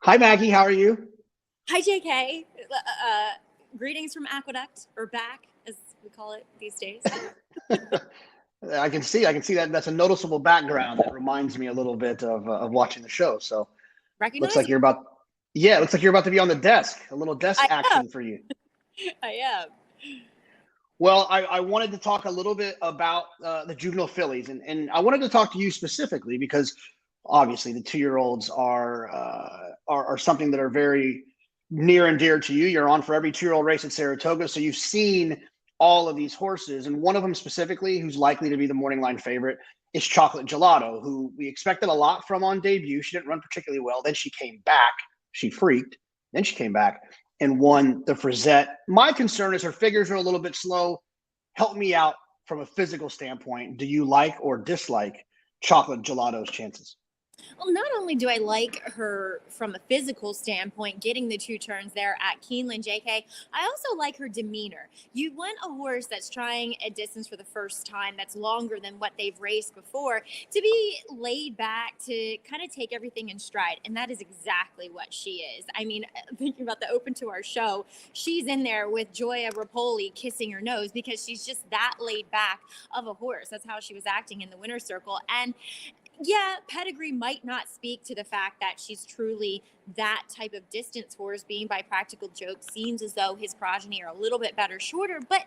Hi, Maggie. How are you? Hi, JK. Greetings from Aqueduct, or back, as we call it these days. I can see that that's a noticeable background that reminds me a little bit of watching the show. So looks like Recognizable? you're about, yeah, looks like you're about to be on the desk. A little desk I am. action for you. I am. Well, I wanted to talk a little bit about the juvenile fillies, and I wanted to talk to you specifically because obviously the 2 year olds are something that are very near and dear to you. You're on for every 2 year old race at Saratoga, so you've seen all of these horses, and one of them specifically, who's likely to be the morning line favorite, is Chocolate Gelato, who we expected a lot from on debut. She didn't run particularly well. Then she came back. She freaked. Then she came back and won the Frizette. My concern is her figures are a little bit slow. Help me out from a physical standpoint. Do you like or dislike Chocolate Gelato's chances? Well, not only do I like her from a physical standpoint, getting the two turns there at Keeneland, JK, I also like her demeanor. You want a horse that's trying a distance for the first time that's longer than what they've raced before to be laid back, to kind of take everything in stride. And that is exactly what she is. I mean, thinking about the open to our show, she's in there with Joya Rapoli kissing her nose because she's just that laid back of a horse. That's how she was acting in the winner's circle. And yeah, pedigree might not speak to the fact that she's truly that type of distance horse. Being by practical joke, seems as though his progeny are a little bit better shorter, but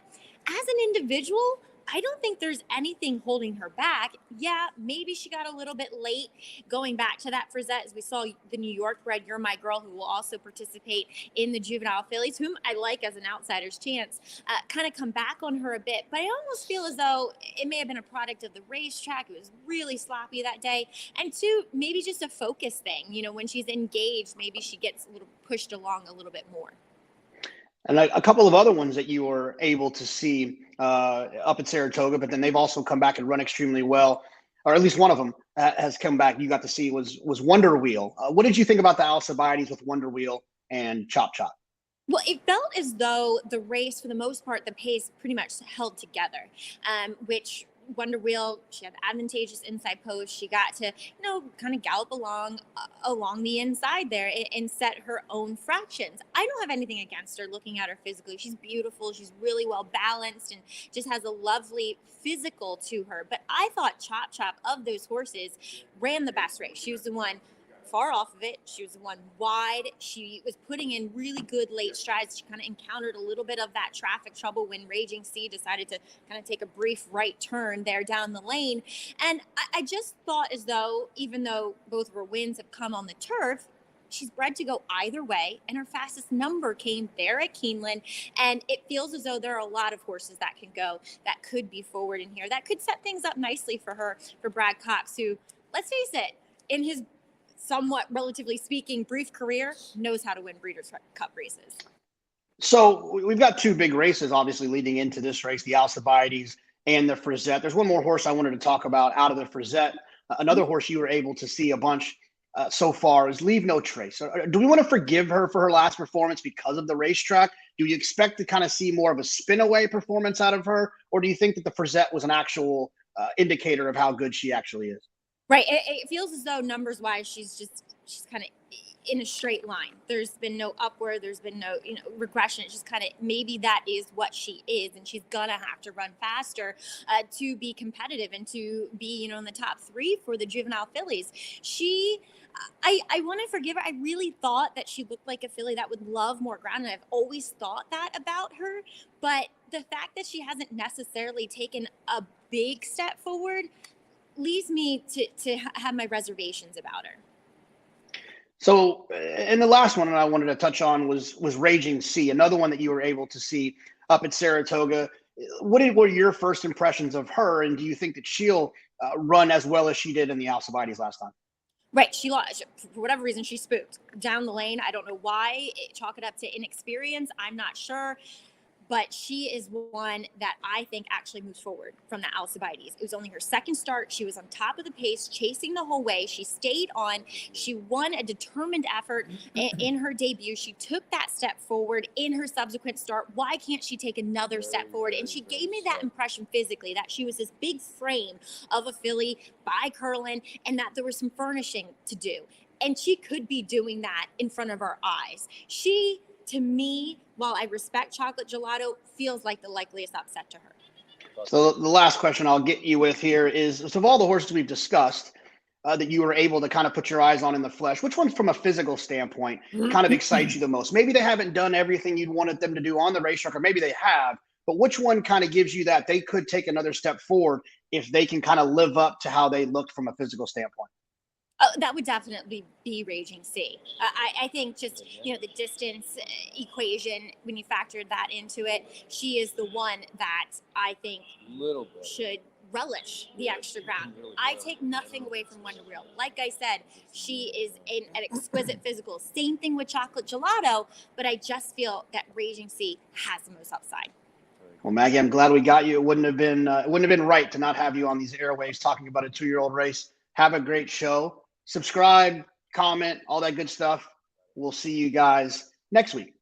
as an individual, I don't think there's anything holding her back. Yeah, maybe she got a little bit late going back to that Frizette, as we saw the New York bred You're My Girl, who will also participate in the Juvenile Fillies, whom I like as an outsider's chance, kind of come back on her a bit. But I almost feel as though it may have been a product of the racetrack. It was really sloppy that day. And two, maybe just a focus thing. You know, when she's engaged, maybe she gets a little pushed along a little bit more. And a couple of other ones that you were able to see up at Saratoga, but then they've also come back and run extremely well, or at least one of them has come back. You got to see was Wonder Wheel. What did you think about the Alcibiades with Wonder Wheel and Chop Chop? Well, it felt as though the race, for the most part, the pace pretty much held together, which Wonder Wheel, she had advantageous inside post. She got to, kind of gallop along the inside there and set her own fractions. I don't have anything against her looking at her physically. She's beautiful. She's really well balanced and just has a lovely physical to her. But I thought Chop Chop of those horses ran the best race. She was the one far off of it. She was the one wide. She was putting in really good late strides. She kind of encountered a little bit of that traffic trouble when Raging Sea decided to kind of take a brief right turn there down the lane. And I just thought as though, even though both of her wins have come on the turf, she's bred to go either way, and her fastest number came there at Keeneland. And it feels as though there are a lot of horses that can go, that could be forward in here, that could set things up nicely for her, for Brad Cox, who, let's face it, in his somewhat, relatively speaking, brief career, knows how to win Breeders' Cup races. So we've got two big races, obviously, leading into this race, the Alcibiades and the Frizette. There's one more horse I wanted to talk about out of the Frizette. Another horse you were able to see a bunch so far is Leave No Trace. Do we want to forgive her for her last performance because of the racetrack? Do you expect to kind of see more of a spin away performance out of her? Or do you think that the Frizette was an actual indicator of how good she actually is? Right. It feels as though numbers wise, she's kind of in a straight line. There's been no upward. There's been no, regression. It's just kind of, maybe that is what she is. And she's going to have to run faster to be competitive and to be, in the top three for the Juvenile Fillies. I want to forgive her. I really thought that she looked like a filly that would love more ground. And I've always thought that about her. But the fact that she hasn't necessarily taken a big step forward leads me to have my reservations about her. So, and the last one I wanted to touch on was Raging Sea, another one that you were able to see up at Saratoga. What were your first impressions of her, and do you think that she'll run as well as she did in the Alcibiades last time? Right, she lost for whatever reason. She spooked down the lane. I don't know why. Chalk it up to inexperience. I'm not sure. But she is one that I think actually moves forward from the Alcibiades. It was only her second start. She was on top of the pace, chasing the whole way. She stayed on. She won a determined effort in her debut. She took that step forward in her subsequent start. Why can't she take another step forward? And she gave me that impression physically, that she was this big frame of a filly by Curlin, and that there was some furnishing to do. And she could be doing that in front of our eyes. She, to me, while I respect Chocolate Gelato, feels like the likeliest upset to her. So the last question I'll get you with here is, so of all the horses we've discussed that you were able to kind of put your eyes on in the flesh, which one from a physical standpoint kind of excites you the most? Maybe they haven't done everything you'd wanted them to do on the racetrack, or maybe they have, but which one kind of gives you that they could take another step forward if they can kind of live up to how they looked from a physical standpoint? Oh, that would definitely be Raging Sea. I think just, the distance equation, when you factor that into it, she is the one that I think should relish the extra ground. I take nothing away from Wonder Wheel. Like I said, she is an exquisite physical. Same thing with Chocolate Gelato, but I just feel that Raging Sea has the most upside. Well, Maggie, I'm glad we got you. It wouldn't have been right to not have you on these airwaves talking about a 2-year-old race. Have a great show. Subscribe, comment, all that good stuff. We'll see you guys next week.